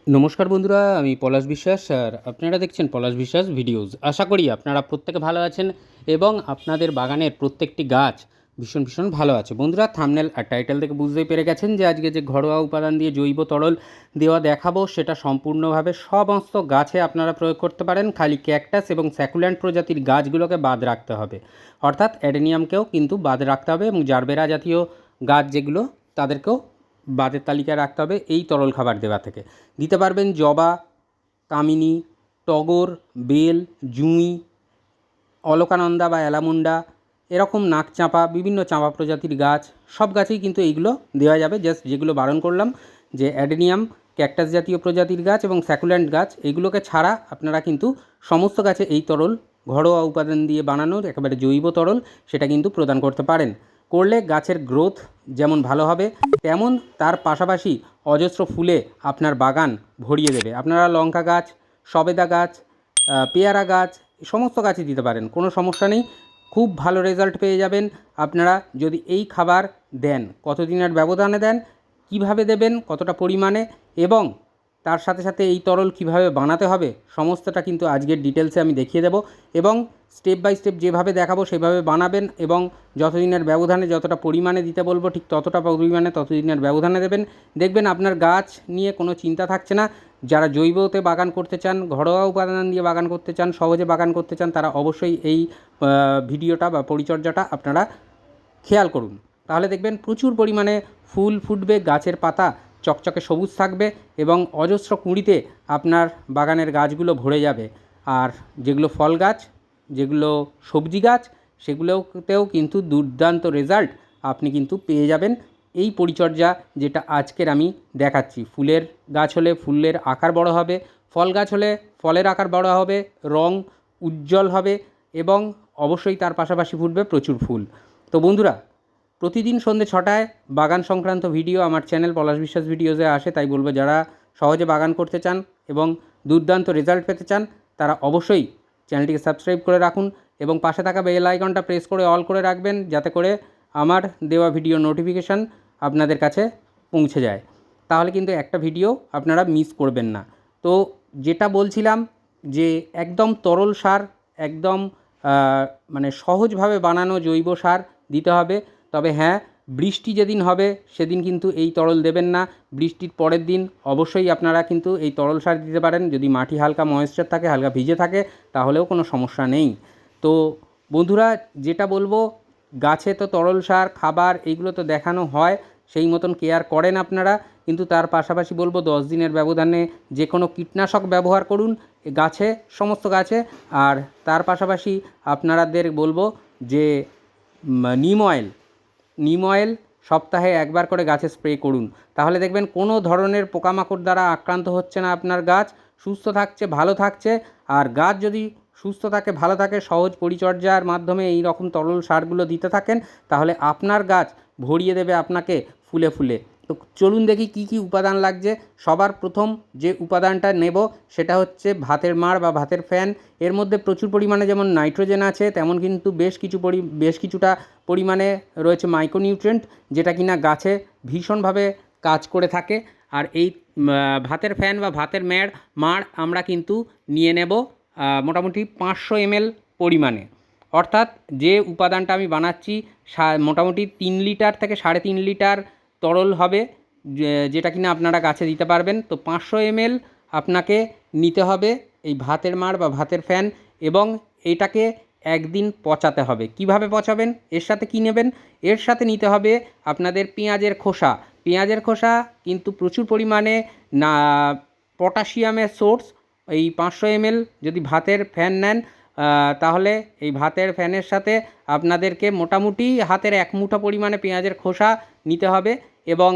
নমস্কার বন্ধুরা, আমি পলাশ বিশ্বাস আর আপনারা দেখছেন পলাশ বিশ্বাস ভিডিওস। আশা করি আপনারা প্রত্যেকে ভালো আছেন এবং আপনাদের বাগানের প্রত্যেকটি গাছ ভীষণ ভীষণ ভালো আছে। বন্ধুরা, থাম্বনেল আর টাইটেল থেকে বুঝতেই পেরে গেছেন যে আজকে যে ঘরোয়া উপাদান দিয়ে জৈব তরল দেওয়া দেখাবো সেটা সম্পূর্ণভাবে সমস্ত গাছে আপনারা প্রয়োগ করতে পারেন। খালি ক্যাকটাস এবং স্যাকুল্যান্ট প্রজাতির গাছগুলোকে বাদ রাখতে হবে, অর্থাৎ অ্যাডেনিয়ামকেও কিন্তু বাদ রাখতে হবে এবং জারবেরা জাতীয় গাছ যেগুলো তাদেরকেও বাদের তালিকায় রাখতে হবে এই তরল খাবার দেওয়া থেকে। দিতে পারবেন জবা, কামিনী, টগর, বেল, জুঁই, অলকানন্দা বা অ্যালামুন্ডা, এরকম নাকচাঁপা, বিভিন্ন চাঁপা প্রজাতির গাছ, সব গাছেই কিন্তু এইগুলো দেওয়া যাবে। জাস্ট যেগুলো বারণ করলাম যে অ্যাডেনিয়াম, ক্যাকটাস জাতীয় প্রজাতির গাছ এবং স্যাকুল্যান্ট গাছ, এইগুলোকে ছাড়া আপনারা কিন্তু সমস্ত গাছে এই তরল ঘরোয়া উপাদান দিয়ে বানানোর একেবারে জৈব তরল সেটা কিন্তু প্রদান করতে পারেন। করলে গাছের গ্রোথ যেমন ভালো হবে, তেমন তার পাশাপাশি অজস্র ফুলে আপনার বাগান ভরিয়ে দেবে। আপনারা লঙ্কা গাছ, সবেদা গাছ, পেয়ারা গাছ, সমস্ত গাছই দিতে পারেন, কোনো সমস্যা নেই। খুব ভালো রেজাল্ট পেয়ে যাবেন আপনারা যদি এই খাবার দেন। কতদিনের ব্যবধানে দেন, কিভাবে দেবেন, কতটা পরিমাণে এবং তার সাথে সাথে এই তরল কিভাবে বানাতে হবে সমস্তটা কিন্তু আজকের ডিটেলসে আমি দেখিয়ে দেব এবং স্টেপ বাই স্টেপ যেভাবে দেখাবো সেভাবে বানাবেন এবং যতদিনের ব্যবধানে যতটা পরিমাণে দিতে বলবো ঠিক ততটা পরিমাণে ততদিনের ব্যবধানে দেবেন। দেখবেন আপনার গাছ নিয়ে কোনো চিন্তা থাকছে না। যারা জৈবতে বাগান করতে চান, ঘরোয়া উপাদান দিয়ে বাগান করতে চান, সহজে বাগান করতে চান, তারা অবশ্যই এই ভিডিওটা বা পরিচর্যাটা আপনারা খেয়াল করুন। তাহলে দেখবেন প্রচুর পরিমাণে ফুল ফুটবে, গাছের পাতা চকচকে সবুজ থাকবে এবং অজস্র কুঁড়িতে আপনার বাগানের গাছগুলো ভরে যাবে। আর যেগুলো ফল গাছ, যেগুলো সবজি গাছ, সেগুলোতেও কিন্তু দুর্দান্ত রেজাল্ট আপনি কিন্তু পেয়ে যাবেন এই পরিচর্যা যেটা আজকের আমি দেখাচ্ছি। ফুলের গাছ হলে ফুলের আকার বড় হবে, ফল গাছ হলে ফলের আকার বড় হবে, রং উজ্জ্বল হবে এবং অবশ্যই তার পাশাপাশি ফুটবে প্রচুর ফুল। তো বন্ধুরা, প্রতিদিন সন্ধ্যে 6টায় বাগান সংক্রান্ত ভিডিও আমার চ্যানেল পলাশ বিশ্বাস ভিডিওসে আসে। তাই বলবো, যারা সহজে বাগান করতে চান এবং দুর্দান্ত রেজাল্ট পেতে চান তারা অবশ্যই চ্যানেলটিকে সাবস্ক্রাইব করে রাখুন এবং পাশে থাকা বেল আইকনটা প্রেস করে অল করে রাখবেন, যাতে করে আমার দেওয়া ভিডিও নোটিফিকেশান আপনাদের কাছে পৌঁছে যায়। তাহলে কিন্তু একটা ভিডিও আপনারা মিস করবেন না। তো যেটা বলছিলাম যে একদম তরল সার, একদম মানে সহজভাবে বানানো জৈব সার দিতে হবে। তবে হ্যাঁ, বৃষ্টি যেদিন হবে সেদিন কিন্তু এই তরল দেবেন না। বৃষ্টির পরের দিন অবশ্যই আপনারা কিন্তু এই তরল সার দিতে পারেন। যদি মাটি হালকা ময়েশ্চার থাকে, হালকা ভিজে থাকে, তাহলেও কোনো সমস্যা নেই। তো বন্ধুরা, যেটা বলবো, গাছে তো তরল সার, খাবার এইগুলো তো দেখানো হয়, সেই মতন কেয়ার করেন আপনারা, কিন্তু তার পাশাপাশি বলবো 10 দিনের ব্যবধানে যে কোনো কীটনাশক ব্যবহার করুন গাছে, সমস্ত গাছে। আর তার পাশাপাশি আপনাদের বলবো যে নিম অয়েল সপ্তাহে একবার করে গাছে স্প্রে করুন। তাহলে দেখবেন কোনো ধরনের পোকামাকড় দ্বারা আক্রান্ত হচ্ছে না, আপনার গাছ সুস্থ থাকছে, ভালো থাকছে। আর গাছ যদি সুস্থ থাকে, ভালো থাকে, সহজ পরিচর্যার মাধ্যমে এই রকম তরল সারগুলো দিতে থাকেন, তাহলে আপনার গাছ ভরিয়ে দেবে আপনাকে ফুলে ফুলে। তো চলুন দেখি কী কী উপাদান লাগছে। সবার প্রথম যে উপাদানটা নেব সেটা হচ্ছে ভাতের মাড় বা ভাতের ফ্যান। এর মধ্যে প্রচুর পরিমাণে যেমন নাইট্রোজেন আছে, তেমন কিন্তু বেশ কিছুটা পরিমাণে রয়েছে মাইক্রোনিউট্রিয়েন্ট, যেটা কিনা গাছে ভীষণভাবে কাজ করে থাকে। আর এই ভাতের ফ্যান বা ভাতের মাড় আমরা কিন্তু নিয়ে নেব মোটামুটি 500 ml পরিমাণে। অর্থাৎ যে উপাদানটা আমি বানাচ্ছি মোটামুটি 3 লিটার থেকে 3.5 লিটার তরল হবে, যেটা কিনা আপনারা গাছে দিতে পারবেন। তো 500 ml আপনাকে নিতে হবে এই ভাতের মাড় বা ভাতের ফ্যান এবং এটাকে একদিন পচাতে হবে। কিভাবে পচাবেন, এর সাথে কি নেবেন? এর সাথে নিতে হবে আপনাদের পেঁয়াজের খোসা। পেঁয়াজের খোসা কিন্তু প্রচুর পরিমাণে না পটাশিয়ামের সোর্স। এই 500 ml যদি ভাতের ফ্যান নেন, তাহলে এই ভাতের ফ্যানের সাথে আপনাদেরকে মোটামুটি হাতের 1 মুঠো পরিমাণে পেঁয়াজের খোসা নিতে হবে এবং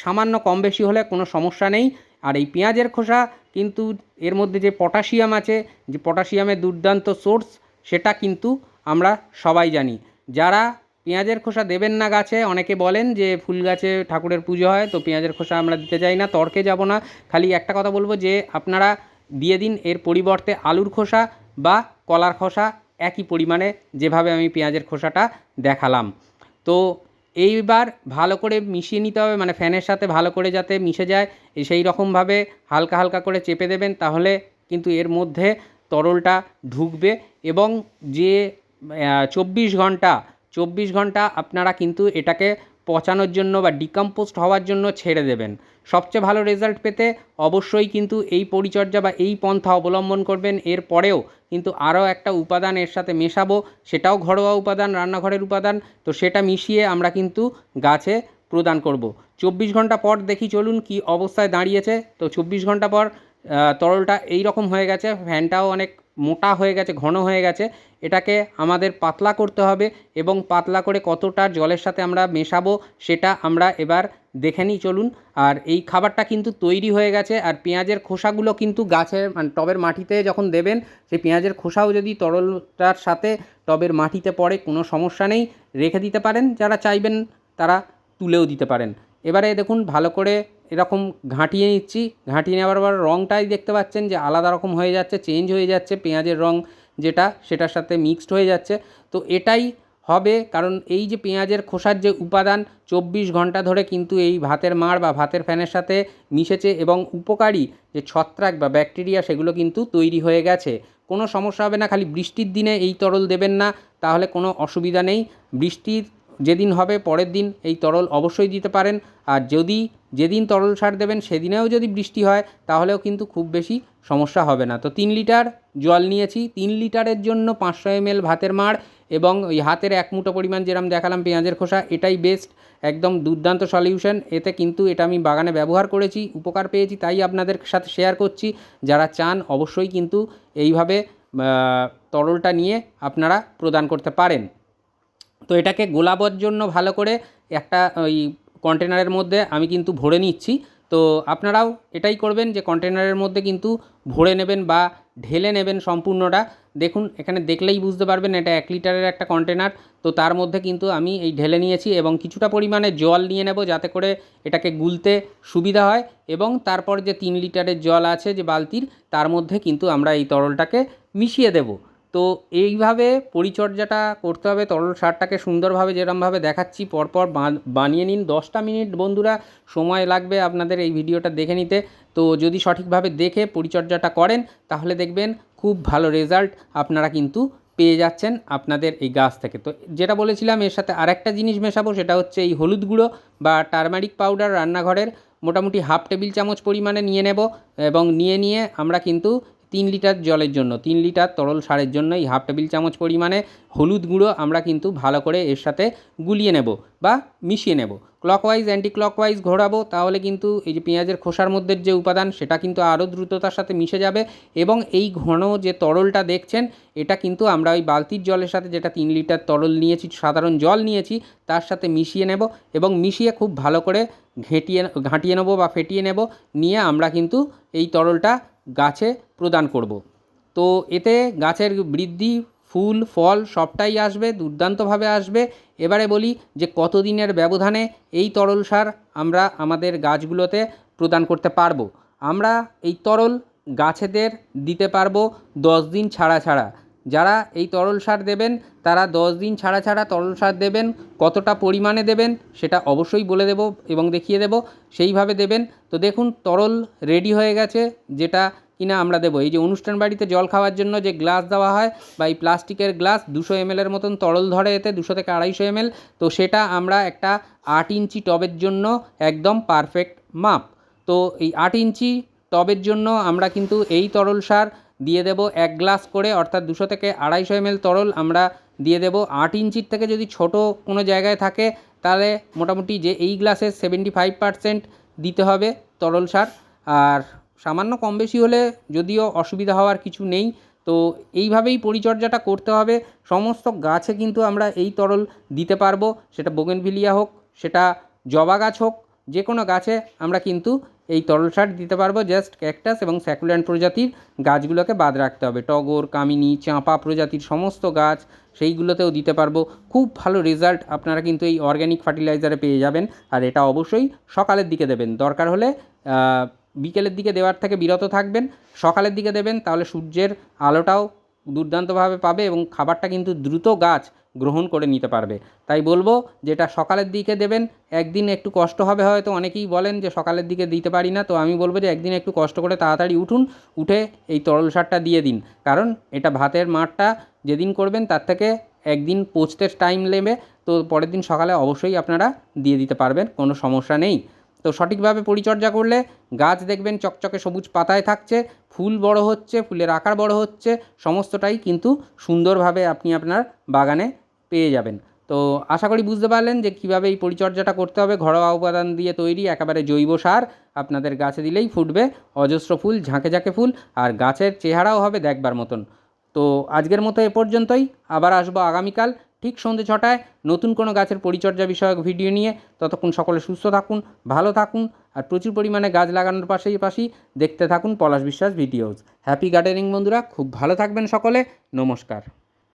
সামান্য কম বেশি হলে কোনো সমস্যা নেই। আর এই পেঁয়াজের খোসা কিন্তু এর মধ্যে যে পটাশিয়াম আছে, যে পটাশিয়ামের দুর্দান্ত সোর্স, সেটা কিন্তু আমরা সবাই জানি। যারা পেঁয়াজের খোসা দেবেন না গাছে, অনেকে বলেন যে ফুল গাছে ঠাকুরের পুজো হয় তো পেঁয়াজের খোসা আমরা দিতে চাই না, তর্কে যাব না। খালি একটা কথা বলবো যে আপনারা দিয়ে দিন এর পরিবর্তে আলুর খোসা বা কলার খোসা একই পরিমাণে, যেভাবে আমি পেঁয়াজের খোসাটা দেখালাম। তো এইবার ভালো করে মিশিয়ে নিতে হবে, মানে ফ্যানের সাথে ভালো করে যাতে মিশে যায় সেই রকমভাবে হালকা হালকা করে চেপে দেবেন, তাহলে কিন্তু এর মধ্যে তরলটা ঢুকবে। এবং যে 24 ঘন্টা আপনারা কিন্তু এটাকে পচানোর জন্য বা ডিকম্পোস্ট হওয়ার জন্য ছেড়ে দেবেন। সবচেয়ে ভালো রেজাল্ট পেতে অবশ্যই কিন্তু এই পরিচর্যা বা এই পন্থা অবলম্বন করবেন। এর পরেও কিন্তু আরও একটা উপাদান এর সাথে মেশাবো, সেটাও ঘরোয়া উপাদান, রান্নাঘরের উপাদান। তো সেটা মিশিয়ে আমরা কিন্তু গাছে প্রদান করব। 24 ঘন্টা পর দেখি চলুন কি অবস্থায় দাঁড়িয়েছে। তো 24 ঘন্টা পর তরলটা এই রকম হয়ে গেছে, ফ্যানটাও অনেক মোটা হয়ে গেছে, ঘন হয়ে গেছে। এটাকে আমাদের পাতলা করতে হবে এবং পাতলা করে কতটা জলের সাথে আমরা মেশাবো সেটা আমরা এবার দেখে নিই চলুন। আর এই খাবারটা কিন্তু তৈরি হয়ে গেছে। আর পেঁয়াজের খোসাগুলো কিন্তু গাছের মানে টবের মাটিতে যখন দেবেন, সেই পেঁয়াজের খোসাও যদি তরলটার সাথে টবের মাটিতে পড়ে কোনো সমস্যা নেই, রেখে দিতে পারেন। যারা চাইবেন তারা তুলেও দিতে পারেন। এবারে দেখুন ভালো করে এরকম ঘাঁটিয়ে নিচ্ছি। ঘাঁটিয়ে নেওয়ার পর রঙটাই দেখতে পাচ্ছেন যে আলাদা রকম হয়ে যাচ্ছে, চেঞ্জ হয়ে যাচ্ছে, পেঁয়াজের রঙ যেটা সেটার সাথে মিক্সড হয়ে যাচ্ছে। তো এটাই হবে, কারণ এই যে পেঁয়াজের খোসার যে উপাদান 24 ঘন্টা ধরে কিন্তু এই ভাতের মাড় বা ভাতের ফ্যানের সাথে মিশেছে এবং উপকারী যে ছত্রাক বা ব্যাকটেরিয়া সেগুলো কিন্তু তৈরি হয়ে গেছে। কোনো সমস্যা হবে না। খালি বৃষ্টির দিনে এই তরল দেবেন না, তাহলে কোনো অসুবিধা নেই। বৃষ্টির যেদিন হবে পরের দিন এই তরল অবশ্যই দিতে পারেন। আর যদি যেদিন তরল সার দেবেন সেদিনেও যদি বৃষ্টি হয় তাহলেও কিন্তু খুব বেশি সমস্যা হবে না। তো 3 লিটার জল নিয়েছি। 3 লিটারের জন্য 500 ml ভাতের মাড় এবং ওই হাতের 1 মুঠো পরিমাণ যেরকম দেখালাম পেঁয়াজের খোসা, এটাই বেস্ট, একদম দুর্দান্ত সলিউশন। এতে কিন্তু এটা আমি বাগানে ব্যবহার করেছি, উপকার পেয়েছি, তাই আপনাদের সাথে শেয়ার করছি। যারা চান অবশ্যই কিন্তু এইভাবে তরলটা নিয়ে আপনারা প্রদান করতে পারেন। তো এটাকে গোলাবার জন্য ভালো করে একটা ওই কন্টেনারের মধ্যে আমি কিন্তু ভরে নিচ্ছি। তো আপনারাও এটাই করবেন যে কন্টেনারের মধ্যে কিন্তু ভরে নেবেন বা ঢেলে নেবেন সম্পূর্ণটা। দেখুন এখানে দেখলেই বুঝতে পারবেন এটা 1 লিটারের একটা কন্টেনার। তো তার মধ্যে কিন্তু আমি এই ঢেলে নিয়েছি এবং কিছুটা পরিমাণে জল নিয়ে নেব যাতে করে এটাকে গুলতে সুবিধা হয়। এবং তারপর যে 3 লিটারের জল আছে যে বালতির, তার মধ্যে কিন্তু আমরা এই তরলটাকে মিশিয়ে দেব। তো এইভাবে পরিচর্যাটা করতে হবে। তরল সারটাকে সুন্দরভাবে যেরকমভাবে দেখাচ্ছি পরপর বানিয়ে নিন। 10টা মিনিট বন্ধুরা সময় লাগবে আপনাদের এই ভিডিওটা দেখে নিতে। তো যদি সঠিকভাবে দেখে পরিচর্যাটা করেন তাহলে দেখবেন খুব ভালো রেজাল্ট আপনারা কিন্তু পেয়ে যাচ্ছেন আপনাদের এই গাছ থেকে। তো যেটা বলেছিলাম এর সাথে আরেকটা জিনিস মেশাবো, সেটা হচ্ছে এই হলুদ গুঁড়ো বা টারমারিক পাউডার। রান্নাঘরের মোটামুটি 1/2 টেবিল চামচ পরিমাণে নিয়ে নেব এবং নিয়ে আমরা কিন্তু 3 লিটার জলের জন্য, 3 লিটার তরল সারের জন্য এই 1/2 টেবিল চামচ পরিমাণে হলুদ গুঁড়ো আমরা কিন্তু ভালো করে এর সাথে গুলিয়ে নেব বা মিশিয়ে নেব। ক্লকওয়াইজ অ্যান্টি ক্লকওয়াইজ ঘোরাবো, তাহলে কিন্তু এই যে পেঁয়াজের খোসার মধ্যে যে উপাদান সেটা কিন্তু আরও দ্রুততার সাথে মিশে যাবে। এবং এই ঘন যে তরলটা দেখছেন এটা কিন্তু আমরা ওই বালতির জলের সাথে, যেটা 3 লিটার তরল নিয়েছি, সাধারণ জল নিয়েছি, তার সাথে মিশিয়ে নেব এবং মিশিয়ে খুব ভালো করে ঘাঁটিয়ে নেব বা ফেটিয়ে নেব। নিয়ে আমরা কিন্তু এই তরলটা গাছে প্রদান করব। তো এতে গাছের বৃদ্ধি, ফুল, ফল সবটাই আসবে, দুর্দান্তভাবে আসবে। এবারে বলি যে কতদিনের ব্যবধানে এই তরল সার আমরা আমাদের গাছগুলোতে প্রদান করতে পারবো। আমরা এই তরল গাছেদের দিতে পারবো 10 দিন ছাড়া ছাড়া। যারা এই তরল সার দেবেন তারা 10 দিন ছাড়া ছাড়া তরল সার দেবেন। কতটা পরিমাণে দেবেন সেটা অবশ্যই বলে দেব এবং দেখিয়ে দেব, সেইভাবে দেবেন। তো দেখুন তরল রেডি হয়ে গেছে, যেটা কিনা আমরা দেবো। এই যে অনুষ্ঠান বাড়িতে জল খাওয়ার জন্য যে গ্লাস দেওয়া হয় বা এই প্লাস্টিকের গ্লাস 200 ml মতন তরল ধরে এতে, 200 থেকে 250 ml। তো সেটা আমরা একটা 8 ইঞ্চি টবের জন্য একদম পারফেক্ট মাপ। তো এই 8 ইঞ্চি টবের জন্য আমরা কিন্তু এই তরল সার দিয়ে দেব 1 গ্লাস করে, অর্থাৎ 200 থেকে 250 ml তরল আমরা দিয়ে দেব। 8 ইঞ্চির থেকে যদি ছোট কোনো জায়গায় থাকে তাহলে মোটামুটি যে এই গ্লাসের 75% দিতে হবে তরল সার। আর সামান্য কম বেশি হলে যদিও অসুবিধা হওয়ার কিছু নেই। তো এইভাবেই পরিচর্যাটা করতে হবে। সমস্ত গাছে কিন্তু আমরা এই তরল দিতে পারবো, সেটা বোগেনভিলিয়া হোক, সেটা জবা গাছ হোক, যে কোনো গাছে আমরা কিন্তু এই তরল সার দিতে পারবো। জাস্ট ক্যাকটাস এবং স্যাকুল্যান্ট প্রজাতির গাছগুলোকে বাদ রাখতে হবে। টগর, কামিনী, চাঁপা প্রজাতির সমস্ত গাছ সেইগুলোতেও দিতে পারবো। খুব ভালো রেজাল্ট আপনারা কিন্তু এই অর্গ্যানিক ফার্টিলাইজারে পেয়ে যাবেন। আর এটা অবশ্যই সকালের দিকে দেবেন, দরকার হলে বিকেলের দিকে দেওয়ার থেকে বিরত থাকবেন। সকালের দিকে দেবেন, তাহলে সূর্যের আলোটাও দুর্দান্তভাবে পাবে এবং খাবারটা কিন্তু দ্রুত গাছ গ্রহণ করে নিতে পারবে। তাই বলবো যেটা সকালের দিকে দেবেন, একদিন একটু কষ্ট হবে, হয়তো অনেকেই বলেন যে সকালের দিকে দিতে পারি না, তো আমি বলবো যে একদিন একটু কষ্ট করে তাড়াতাড়ি উঠুন, উঠে এই তরল সারটা দিয়ে দিন। কারণ এটা ভাতের মাড়টা যেদিন করবেন তার থেকে একদিন পচতে টাইম নেবে, তো পরের দিন সকালে অবশ্যই আপনারা দিয়ে দিতে পারবেন, কোনো সমস্যা নেই। তো সঠিকভাবে পরিচর্যা করলে গাছ দেখবেন চকচকে সবুজ পাতায় থাকছে, ফুল বড় হচ্ছে, ফুলের আকার বড় হচ্ছে, সমস্তটাই কিন্তু সুন্দরভাবে আপনি আপনার বাগানে পেয়ে যাবেন। তো আশা করি বুঝতে পারলেন যে কীভাবে এই পরিচর্যাটা করতে হবে। ঘরোয়া উপাদান দিয়ে তৈরি একেবারে জৈব সার আপনাদের গাছে দিলেই ফুটবে অজস্র ফুল, ঝাঁকে ঝাঁকে ফুল, আর গাছের চেহারাও হবে দেখবার মতন। তো আজকের মতো এ পর্যন্তই। আবার আসবো আগামীকাল ঠিক সন্ধ্যে 6টায় নতুন কোনো গাছের পরিচর্যা বিষয়ক ভিডিও নিয়ে। ততক্ষণ সকলে সুস্থ থাকুন, ভালো থাকুন, আর প্রচুর পরিমাণে গাছ লাগানোর পাশাপাশি দেখতে থাকুন পলাশ বিশ্বাস ভিডিওস। হ্যাপি গার্ডেনিং বন্ধুরা, খুব ভালো থাকবেন সকলে। নমস্কার।